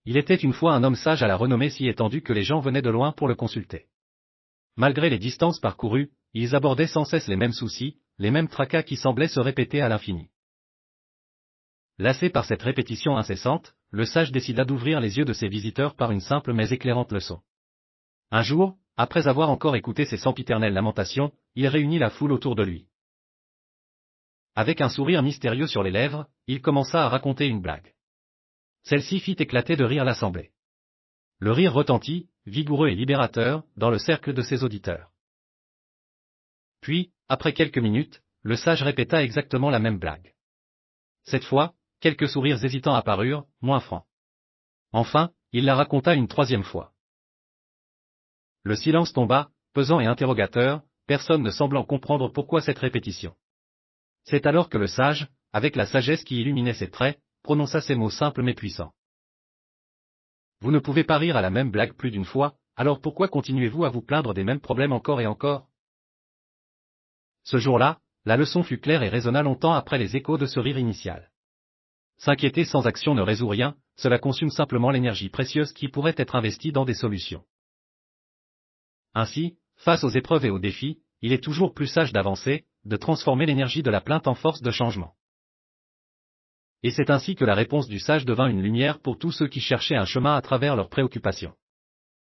Il était une fois un homme sage à la renommée si étendue que les gens venaient de loin pour le consulter. Malgré les distances parcourues, ils abordaient sans cesse les mêmes soucis, les mêmes tracas qui semblaient se répéter à l'infini. Lassé par cette répétition incessante, le sage décida d'ouvrir les yeux de ses visiteurs par une simple mais éclairante leçon. Un jour, après avoir encore écouté ses sempiternelles lamentations, il réunit la foule autour de lui. Avec un sourire mystérieux sur les lèvres, il commença à raconter une blague. Celle-ci fit éclater de rire l'assemblée. Le rire retentit, vigoureux et libérateur, dans le cercle de ses auditeurs. Puis, après quelques minutes, le sage répéta exactement la même blague. Cette fois, quelques sourires hésitants apparurent, moins francs. Enfin, il la raconta une troisième fois. Le silence tomba, pesant et interrogateur, personne ne semblant comprendre pourquoi cette répétition. C'est alors que le sage, avec la sagesse qui illuminait ses traits, prononça ces mots simples mais puissants. Vous ne pouvez pas rire à la même blague plus d'une fois, alors pourquoi continuez-vous à vous plaindre des mêmes problèmes encore et encore? Ce jour-là, la leçon fut claire et résonna longtemps après les échos de ce rire initial. S'inquiéter sans action ne résout rien, cela consume simplement l'énergie précieuse qui pourrait être investie dans des solutions. Ainsi, face aux épreuves et aux défis, il est toujours plus sage d'avancer, de transformer l'énergie de la plainte en force de changement. Et c'est ainsi que la réponse du sage devint une lumière pour tous ceux qui cherchaient un chemin à travers leurs préoccupations.